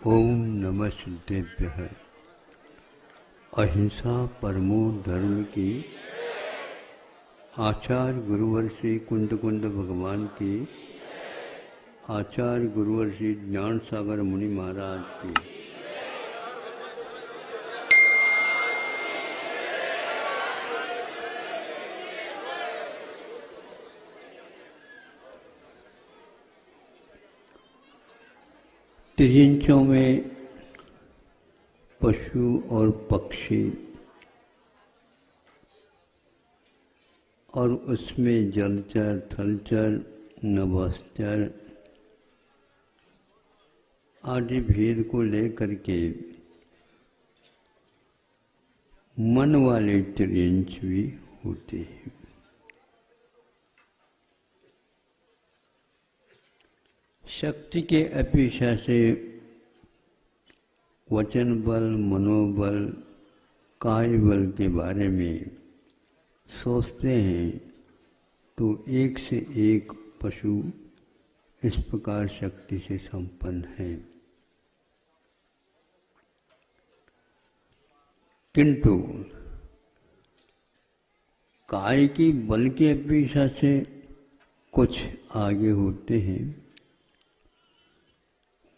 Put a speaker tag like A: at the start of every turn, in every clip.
A: ओम नमः सिद्धेभ्यः। अहिंसा परमो धर्म की आचार्य गुरुवर श्री कुंद भगवान की, आचार्य गुरुवर श्री ज्ञान सागर मुनि महाराज की। तिरिंचों में पशु और पक्षी और उसमें जलचर, थलचर, नभश्चर आदि भेद को लेकर के मन वाले तिरिंच भी होते हैं। शक्ति के अपेक्षा से वचन बल, मनोबल, काय बल के बारे में सोचते हैं तो एक से एक पशु इस प्रकार शक्ति से संपन्न है, किंतु काय की बल की अपेक्षा से कुछ आगे होते हैं,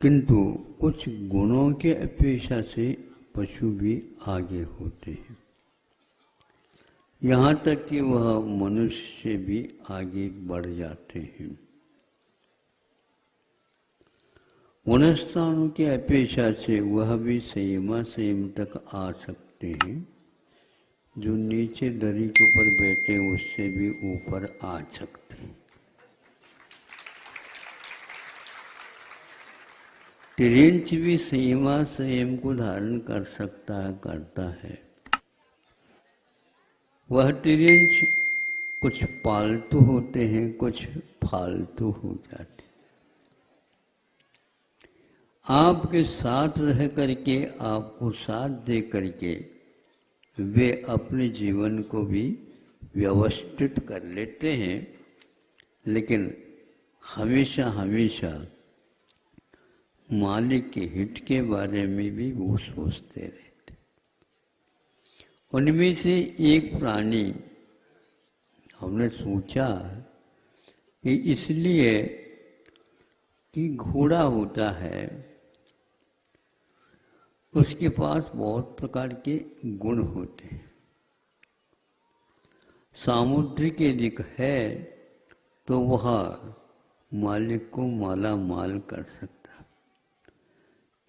A: किंतु कुछ गुणों के अपेक्षा से पशु भी आगे होते हैं। यहाँ तक कि वह मनुष्य से भी आगे बढ़ जाते हैं। वनस्थानों के अपेक्षा से वह भी संयम तक आ सकते हैं। जो नीचे दरी के ऊपर बैठे उससे भी ऊपर आ सकते हैं। तिरिंच भी संयम को धारण कर सकता है, करता है। वह तिरिंच कुछ पालतू होते हैं, कुछ फालतू हो जाते हैं। आपके साथ रह करके, आपको साथ दे करके वे अपने जीवन को भी व्यवस्थित कर लेते हैं, लेकिन हमेशा मालिक के हित के बारे में भी वो सोचते रहते। उनमें से एक प्राणी हमने सोचा कि इसलिए कि घोड़ा होता है, उसके पास बहुत प्रकार के गुण होते हैं। सामुद्रिक यदि है तो वह मालिक को माला माल कर सकता।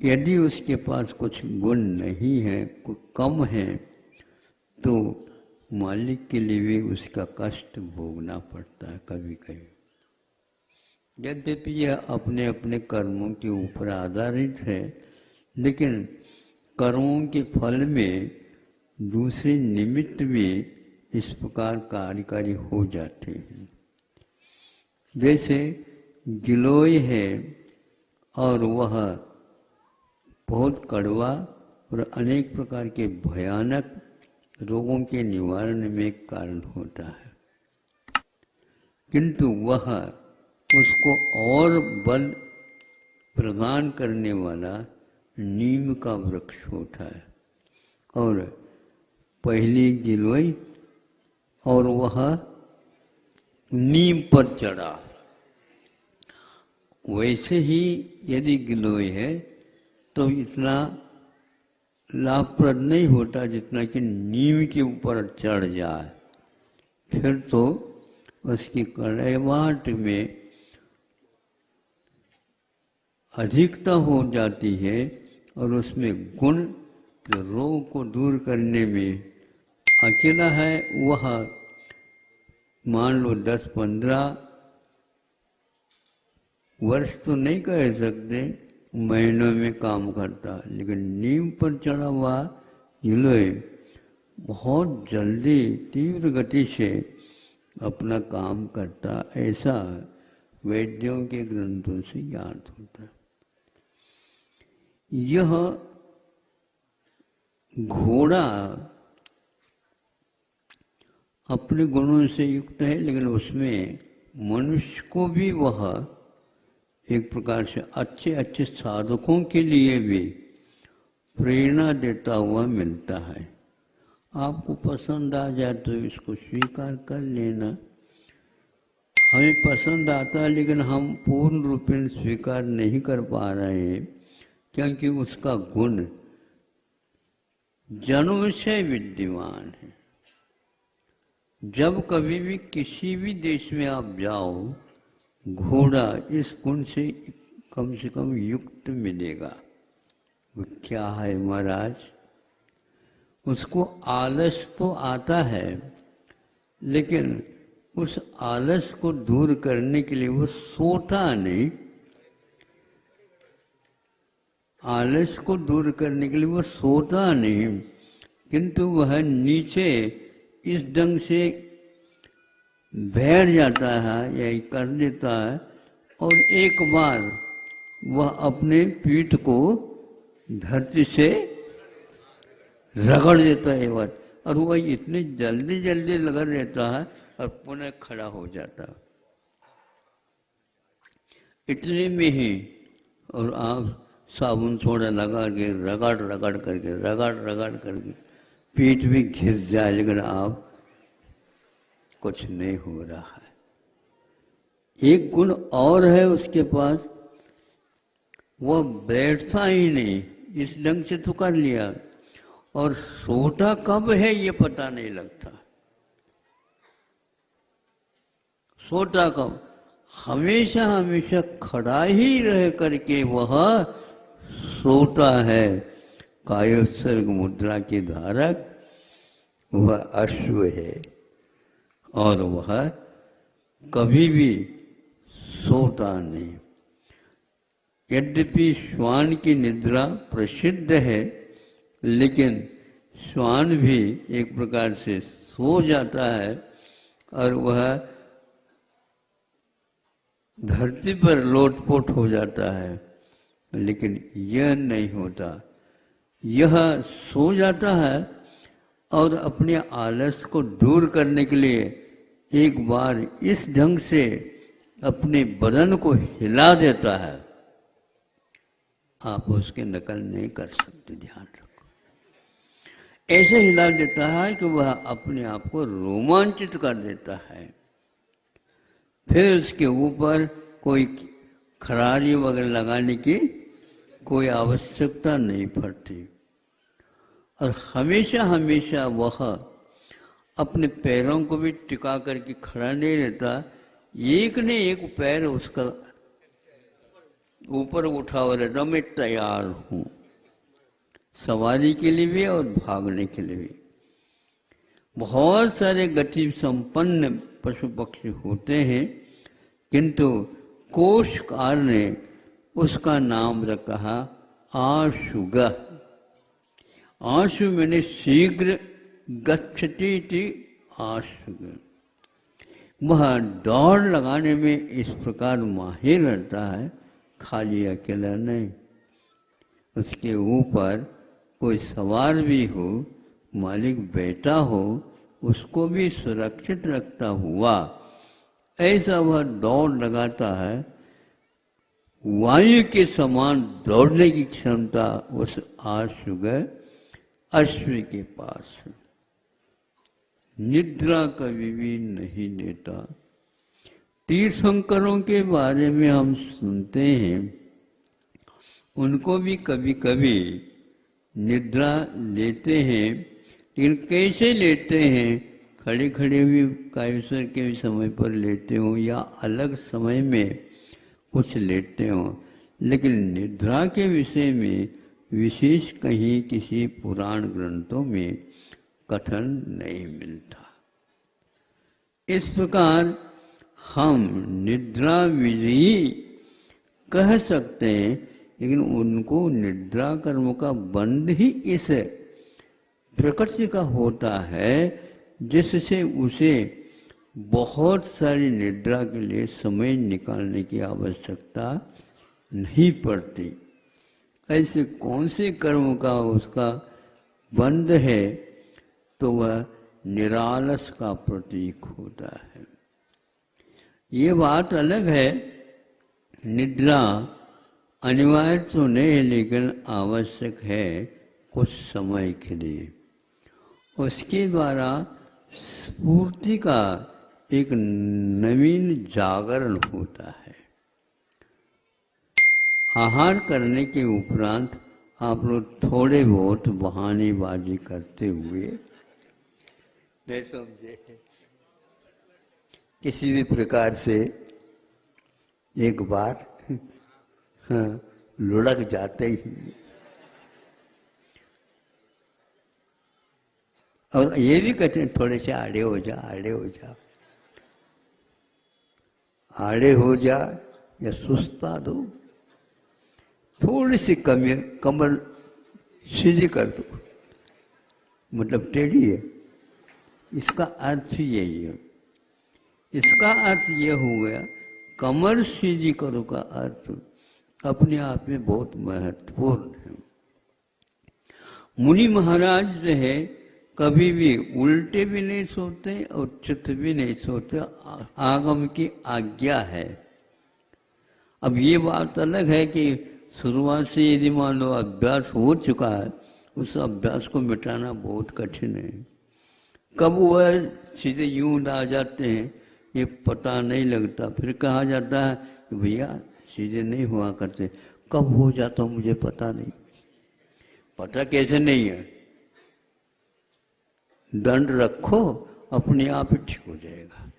A: यदि उसके पास कुछ गुण नहीं है, कुछ कम है, तो मालिक के लिए भी उसका कष्ट भोगना पड़ता है कभी कभी। यद्यपि यह अपने अपने कर्मों के ऊपर आधारित है, लेकिन कर्मों के फल में दूसरे निमित्त भी इस प्रकार कार्यकारी हो जाते हैं। जैसे गिलोय है और वह बहुत कड़वा और अनेक प्रकार के भयानक रोगों के निवारण में कारण होता है, किंतु वह उसको और बल प्रदान करने वाला नीम का वृक्ष होता है। और पहली गिलोय और वह नीम पर चढ़ा। वैसे ही यदि गिलोय है तो इतना लाभप्रद नहीं होता जितना कि नीम के ऊपर चढ़ जाए। फिर तो उसकी कड़वाहट में अधिकता हो जाती है और उसमें गुण जो रोग को दूर करने में अकेला है, वह मान लो 10-15 वर्ष तो नहीं कह सकते, महीनों में काम करता, लेकिन नीम पर चढ़ा हुआ गिलोय बहुत जल्दी तीव्र गति से अपना काम करता, ऐसा वैद्यों के ग्रंथों से ज्ञात होता है। यह घोड़ा अपने गुणों से युक्त है, लेकिन उसमें मनुष्य को भी वह एक प्रकार से अच्छे अच्छे साधकों के लिए भी प्रेरणा देता हुआ मिलता है। आपको पसंद आ जाए तो इसको स्वीकार कर लेना। हमें पसंद आता है लेकिन हम पूर्ण रूप में स्वीकार नहीं कर पा रहे हैं, क्योंकि उसका गुण जन्म से विद्यमान है। जब कभी भी किसी भी देश में आप जाओ, घोड़ा इस गुण से कम युक्त मिलेगा। वो क्या है महाराज? उसको आलस तो आता है, लेकिन उस आलस को दूर करने के लिए वो सोता नहीं। आलस को दूर करने के लिए वो सोता नहीं, किंतु वह नीचे इस ढंग से बैठ जाता है या कर देता है, और एक बार वह अपने पीठ को धरती से रगड़ देता है बात, और वह इतने जल्दी जल्दी रगड़ देता है और पुनः खड़ा हो जाता है। इतने में ही, और आप साबुन थोड़ा लगा के रगड़ करके पीठ भी घिस जाए, लेकिन आप कुछ नहीं हो रहा है। एक गुण और है उसके पास, वह बैठता ही नहीं, इस ढंग से तो कर लिया, और सोता कब है ये पता नहीं लगता। सोता कब? हमेशा हमेशा खड़ा ही रह करके वह सोता है। कायोत्सर्ग मुद्रा के धारक वह अश्व है, और वह कभी भी सोता नहीं। यद्यपि श्वान की निद्रा प्रसिद्ध है, लेकिन श्वान भी एक प्रकार से सो जाता है, और वह धरती पर लोटपोट हो जाता है, लेकिन यह नहीं होता। यह सो जाता है और अपने आलस को दूर करने के लिए एक बार इस ढंग से अपने बदन को हिला देता है। आप उसकी नकल नहीं कर सकते, ध्यान रखो। ऐसे हिला देता है कि वह अपने आप को रोमांचित कर देता है। फिर उसके ऊपर कोई खरारी वगैरह लगाने की कोई आवश्यकता नहीं पड़ती, और हमेशा हमेशा वह अपने पैरों को भी टिका करके खड़ा नहीं रहता। एक ने एक पैर उसका ऊपर उठा हुआ रहता, मैं तैयार हूँ सवारी के लिए भी और भागने के लिए भी। बहुत सारे गति संपन्न पशु पक्षी होते हैं, किंतु कोशकार ने उसका नाम रखा आशुग। आशु मैंने शीघ्र गच्छति थी आशुग। वह दौड़ लगाने में इस प्रकार माहिर रहता है, खाली अकेला नहीं, उसके ऊपर कोई सवार भी हो, मालिक बैठा हो, उसको भी सुरक्षित रखता हुआ ऐसा वह दौड़ लगाता है। वायु के समान दौड़ने की क्षमता उस आशुग अश्व के पास है। निद्रा कभी भी नहीं लेता। तीर्थंकरों के बारे में हम सुनते हैं, उनको भी कभी कभी निद्रा लेते हैं, लेकिन कैसे लेते हैं? खड़े खड़े भी कायेश्वर के भी समय पर लेते हो या अलग समय में कुछ लेते हो, लेकिन निद्रा के विषय में विशेष कहीं किसी पुराण ग्रंथों में कथन नहीं मिलता। इस प्रकार हम निद्रा विजयी कह सकते हैं, लेकिन उनको निद्रा कर्म का बंध ही इस प्रकृति का होता है, जिससे उसे बहुत सारी निद्रा के लिए समय निकालने की आवश्यकता नहीं पड़ती। ऐसे कौन से कर्म का उसका बंध है? तो वह निरालस का प्रतीक होता है। ये बात अलग है निद्रा अनिवार्य तो नहीं, लेकिन आवश्यक है कुछ समय के लिए। उसके द्वारा स्फूर्ति का एक नवीन जागरण होता है। आहार करने के उपरांत आप लोग थोड़े बहुत बहानेबाजी करते हुए नहीं समझे, किसी भी प्रकार से एक बार लुढ़क जाते ही, और ये भी कहते हैं थोड़े से आड़े हो जा, आड़े हो जा, आड़े हो जा या सुस्ता दो, थोड़ी सी कमर सीधी कर दो, मतलब टेढ़ी है। इसका अर्थ यही है। इसका अर्थ ये हो गया, कमर सीधी करो का अर्थ अपने आप में बहुत महत्वपूर्ण है। मुनि महाराज जो है कभी भी उल्टे भी नहीं सोते और चित भी नहीं सोते, आगम की आज्ञा है। अब ये बात अलग है कि शुरुआत से यदि मान लो अभ्यास हो चुका है, उस अभ्यास को मिटाना बहुत कठिन है। कब वह सीधे यूं आ जाते हैं ये पता नहीं लगता, फिर कहा जाता है कि भैया सीधे नहीं हुआ करते, कब हो जाता मुझे पता नहीं। पता कैसे नहीं है? दंड रखो, अपने आप ही ठीक हो जाएगा।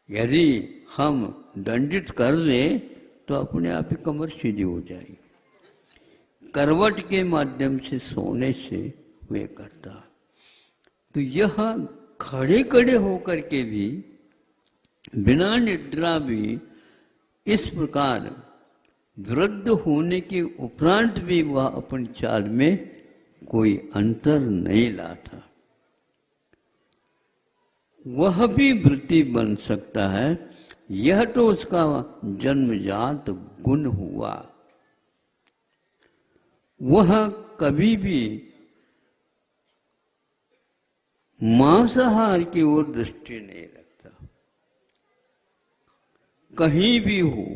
A: यदि हम दंडित कर दें तो अपने आप ही कमर सीधी हो जाएगी। करवट के माध्यम से सोने से वे करता। तो यह खड़े खड़े होकर के भी, बिना निद्रा भी इस प्रकार वृद्ध होने के उपरांत भी वह अपनी चाल में कोई अंतर नहीं लाता। वह भी वृत्ति बन सकता है, यह तो उसका जन्मजात गुण हुआ। वह कभी भी मांसाहार की ओर दृष्टि नहीं रखता। कहीं भी हो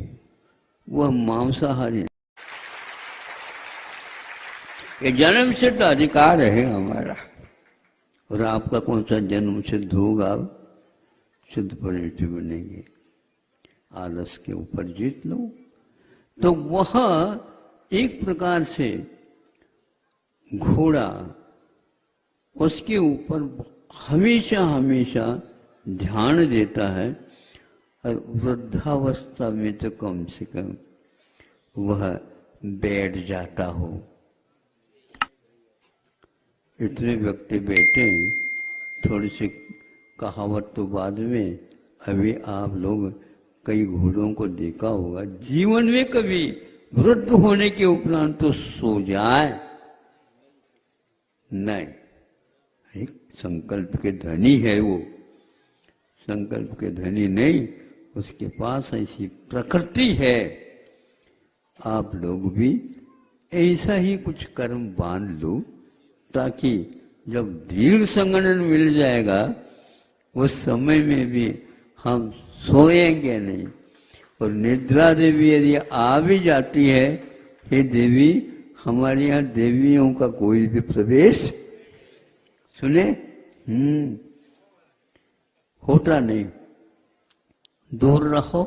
A: वह मांसाहारी। ये जन्म सिद्ध अधिकार है हमारा, और आपका कौन सा जन्म सिद्ध होगा? सिद्ध परिणति बनेंगे। आलस के ऊपर जीत लो। तो वह एक प्रकार से घोड़ा उसके ऊपर हमेशा हमेशा ध्यान देता है, और वृद्धावस्था में तो कम से कम वह बैठ जाता हो। इतने व्यक्ति बैठे, थोड़ी सी कहावत तो बाद में। अभी आप लोग कई घोड़ों को देखा होगा, जीवन में कभी वृद्ध होने के उपरांत तो सो जाए नहीं। एक संकल्प के धनी है वो, संकल्प के धनी नहीं, उसके पास ऐसी प्रकृति है। आप लोग भी ऐसा ही कुछ कर्म बांध लो, ताकि जब दीर्घ संगठन मिल जाएगा उस समय में भी हम सोएंगे नहीं। और निद्रा देवी यदि आ भी जाती है, हे देवी, हमारे यहाँ देवियों का कोई भी प्रवेश सुने होता नहीं। दूर रखो,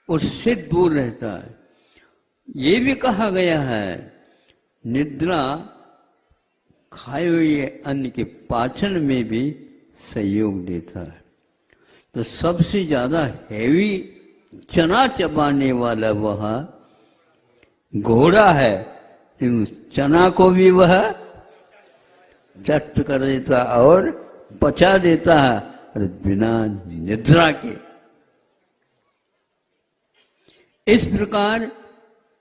A: उससे दूर रहता है। ये भी कहा गया है, निद्रा खाए हुए अन्न के पाचन में भी सहयोग देता है। तो सबसे ज्यादा हैवी चना चबाने वाला वह घोड़ा है, लेकिन चना को भी वह चट कर देता और पचा देता है, और बिना निद्रा के। इस प्रकार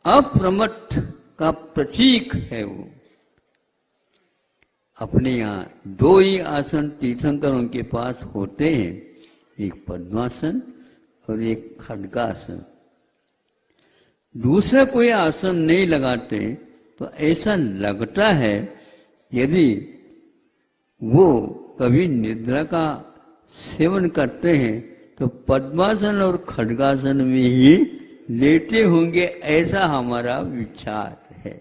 A: अप्रमत्त का प्रतीक है वो। अपने यहाँ दो ही आसन तीर्थंकरों के पास होते हैं, एक पद्मासन और एक खड्गासन। दूसरा कोई आसन नहीं लगाते तो ऐसा लगता है यदि वो कभी निद्रा का सेवन करते हैं तो पद्मासन और खड्गासन में ही लेटे होंगे, ऐसा हमारा विचार है।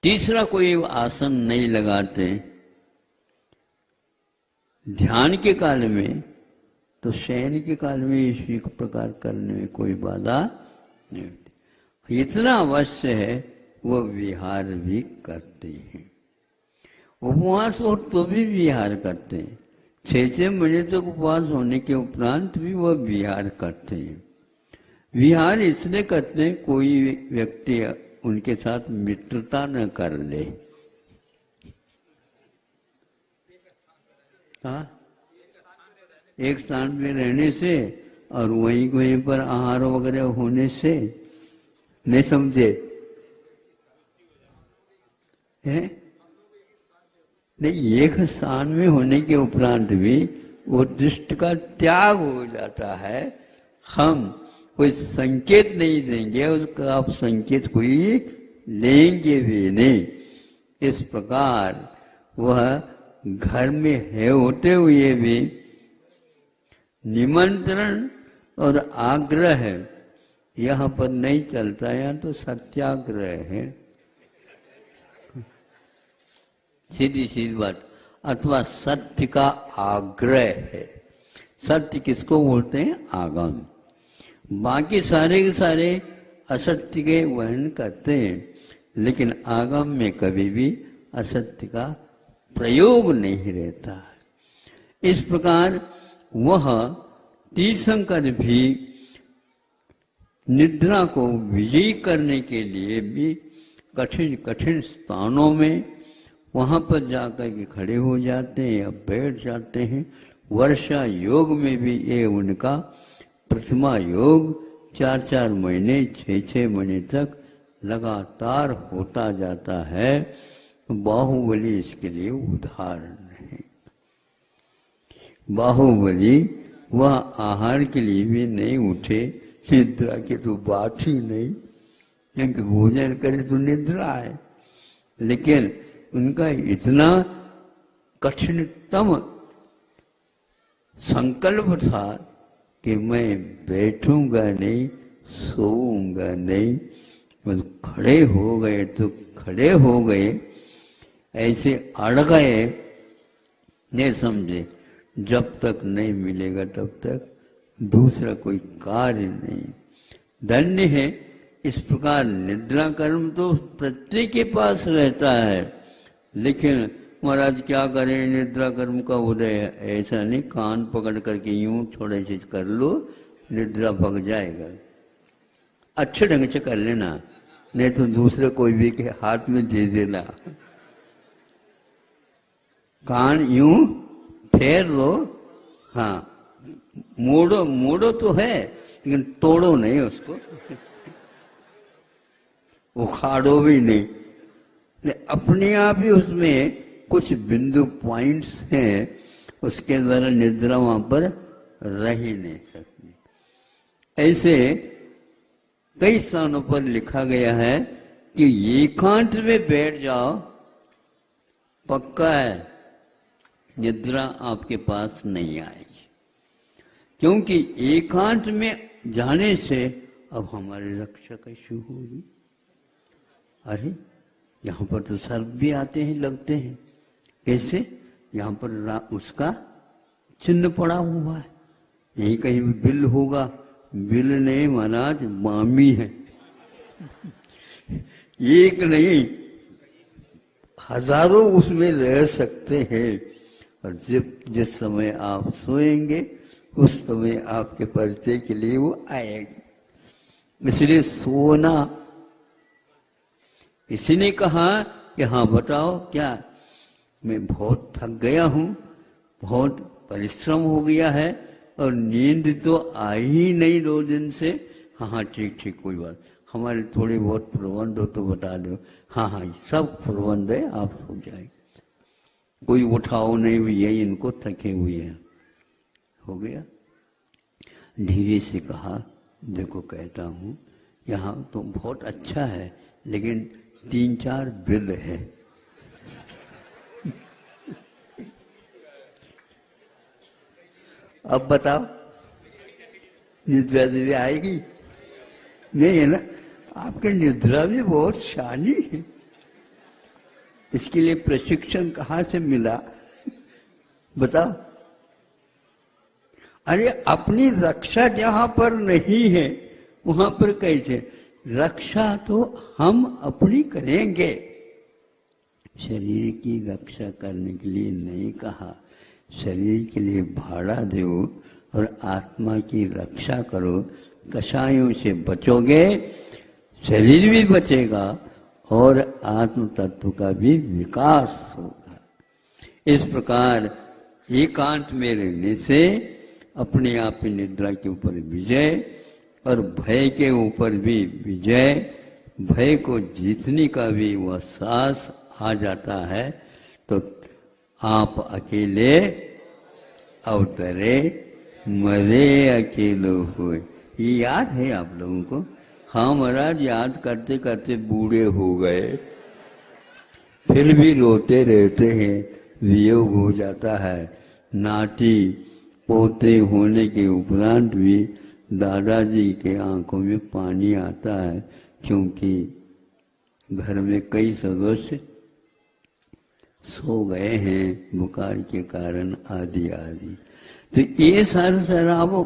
A: तीसरा कोई आसन नहीं लगाते। ध्यान के काल में तो शयन के काल में इसी प्रकार करने में कोई बाधा नहीं होती। इतना अवश्य है वो विहार भी करते हैं। उपवास हो तो भी विहार करते हैं। 6 महीने तक उपवास होने के उपरांत भी वह विहार करते हैं। विहार इसलिए करते हैं कोई व्यक्ति उनके साथ मित्रता न कर ले। हाँ, एक स्थान में रहने से और वहीं पर आहार वगैरह होने से, नहीं समझे है? नहीं, एक स्थान में होने के उपरांत भी वो दृष्टि का त्याग हो जाता है। हम कोई संकेत नहीं देंगे, उसका आप संकेत कोई लेंगे भी नहीं। इस प्रकार वह घर में है होते हुए भी निमंत्रण और आग्रह यहाँ पर नहीं चलता, यहाँ तो सत्याग्रह है, सीधी सीधी बात। अथवा सत्य का आग्रह है। सत्य किसको बोलते हैं? आगम। बाकी सारे के सारे असत्य के वहन करते हैं, लेकिन आगम में कभी भी असत्य का प्रयोग नहीं रहता है। इस प्रकार वह तीर्थंकर भी निद्रा को विजयी करने के लिए भी कठिन कठिन स्थानों में वहां पर जाकर के खड़े हो जाते हैं या बैठ जाते हैं। वर्षा योग में भी ये उनका प्रतिमा योग 4-4 महीने 6-6 महीने तक लगातार होता जाता है। बाहुबली इसके लिए उदाहरण है। बाहुबली वह आहार के लिए भी नहीं उठे, निद्रा की तो बात ही नहीं, क्योंकि भोजन करे तो निद्रा है। लेकिन उनका इतना कठिनतम संकल्प था कि मैं बैठूंगा नहीं, सोऊंगा नहीं। बस खड़े हो गए तो खड़े हो गए, ऐसे अड़ गए, नहीं समझे जब तक नहीं मिलेगा तब तक दूसरा कोई कार्य नहीं। धन्य है। इस प्रकार निद्रा कर्म तो प्रत्येक के पास रहता है, लेकिन महाराज क्या करें, निद्रा कर्म का उदय है, ऐसा नहीं कान पकड़ करके यूं थोड़े से कर लो, निद्रा भग जाएगा। अच्छे ढंग से कर लेना, नहीं तो दूसरे कोई भी के हाथ में दे देना। कान यूं फेर लो, हाँ, मोड़ो मोड़ो तो है, लेकिन तोड़ो नहीं उसको, उखाड़ो भी नहीं। अपने आप ही उसमें कुछ बिंदु पॉइंट्स हैं, उसके द्वारा निद्रा वहां पर रह ही नहीं सकती। ऐसे कई स्थानों पर लिखा गया है कि एकांत में बैठ जाओ, पक्का है निद्रा आपके पास नहीं आएगी। क्योंकि एकांत में जाने से अब हमारी रक्षा कैसी होगी? अरे यहाँ पर तो सर्प भी आते हैं, लगते हैं। कैसे? यहाँ पर उसका चिन्ह पड़ा हुआ है, यही कहीं बिल होगा। बिल नहीं महाराज, मामी है। एक नहीं, हजारों उसमें रह सकते हैं। और जिस समय आप सोएंगे उस समय आपके परिचय के लिए वो आएगी। इसलिए सोना, किसी ने कहा कि हाँ बताओ क्या, मैं बहुत थक गया हूँ, बहुत परिश्रम हो गया है और नींद तो आई ही नहीं 2 दिन से। हाँ हाँ ठीक ठीक, कोई बात, हमारे थोड़े बहुत प्रबंध हो तो बता दो। हाँ हाँ सब प्रबंध है, आप सो जाएंगे, कोई उठाओ नहीं, यही इनको थके हुए हैं। हो गया। धीरे से कहा, देखो कहता हूँ यहाँ तो बहुत अच्छा है, लेकिन 3-4 बिल है। अब बताओ, निद्रा देवी आएगी? नहीं है ना। आपके निद्रा भी बहुत शानी है। इसके लिए प्रशिक्षण कहाँ से मिला बताओ? अरे अपनी रक्षा जहां पर नहीं है वहां पर कैसे? रक्षा तो हम अपनी करेंगे। शरीर की रक्षा करने के लिए नहीं कहा, शरीर के लिए भाड़ा दो और आत्मा की रक्षा करो। कषायों से बचोगे, शरीर भी बचेगा और आत्म तत्व का भी विकास होगा। इस प्रकार एकांत में रहने से अपने आप ही निद्रा के ऊपर विजय और भय के ऊपर भी विजय, भय को जीतने का भी वह साहस आ जाता है। तो आप अकेले अवतरे मरे अकेलो हुए। ये याद है आप लोगों को? हाँ महाराज, याद करते करते बूढ़े हो गए, फिर भी रोते रहते हैं, वियोग हो जाता है। नाती पोते होने के उपरांत भी दादाजी के आंखों में पानी आता है, क्योंकि घर में कई सदस्य सो गए हैं बुखार के कारण आदि आदि। तो ये सारा वो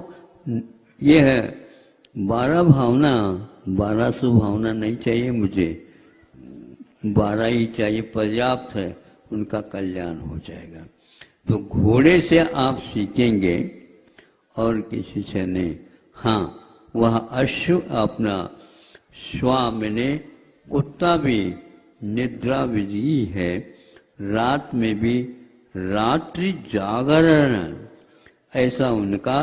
A: ये है 12 भावना, 1200 भावना नहीं चाहिए मुझे, 12 ही चाहिए, पर्याप्त है, उनका कल्याण हो जाएगा। तो घोड़े से आप सीखेंगे और किसी से नहीं। हाँ, वह अश्व अपना श्वा ने कुत्ता भी निद्रा विधि है, रात में भी रात्रि जागरण ऐसा उनका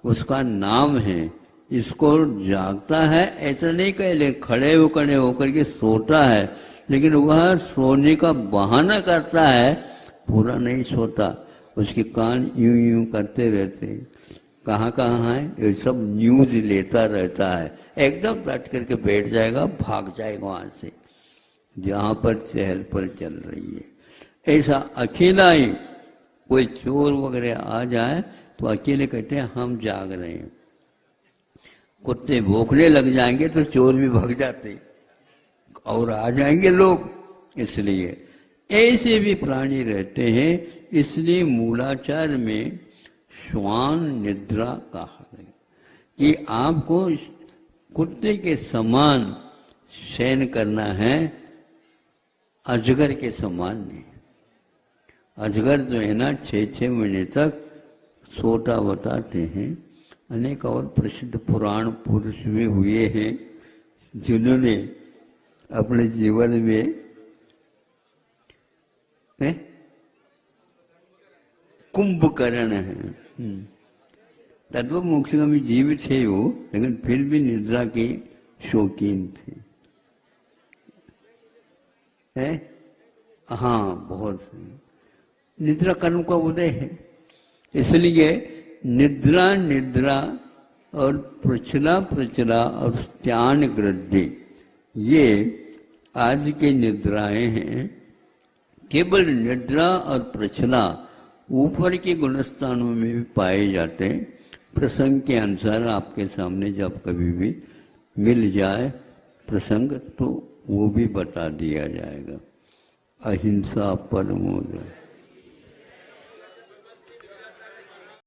A: उसका नाम है। इसको जागता है ऐसा नहीं कह ले, खड़े होकर के सोता है, लेकिन वह सोने का बहाना करता है, पूरा नहीं सोता। उसके कान यूं यूं करते रहते हैं, कहाँ कहाँ है ये सब न्यूज लेता रहता है। एकदम बैठ करके बैठ जाएगा, भाग जाएगा वहां से जहां पर चहल पहल चल रही है। ऐसा अकेला ही कोई चोर वगैरह आ जाए तो अकेले कहते हैं हम जाग रहे हैं। कुत्ते भौंकने लग जाएंगे तो चोर भी भाग जाते और आ जाएंगे लोग। इसलिए ऐसे भी प्राणी रहते हैं, इसलिए मूलाचार में श्वान निद्रा कहा गया कि आपको कुत्ते के समान शयन करना है, अजगर के समान नहीं। अजगर जो है ना 6-6 महीने तक सोता बताते हैं। अनेक और प्रसिद्ध पुराण पुरुष भी हुए हैं जिन्होंने अपने जीवन में कुंभकर्ण है, तत्व मोक्षगामी जीव थे वो, लेकिन फिर भी निद्रा के शौकीन थे। है? हाँ, बहुत निद्रा कर्म का उदय है। इसलिए निद्रा और प्रचला और त्यान ग्रद्धि, ये आज की निद्राएं हैं। केवल निद्रा और प्रचला ऊपर के गुणस्थानों में भी पाए जाते हैं। प्रसंग के अनुसार आपके सामने जब कभी भी मिल जाए प्रसंग तो वो भी बता दिया जाएगा। अहिंसा परमो धर्म।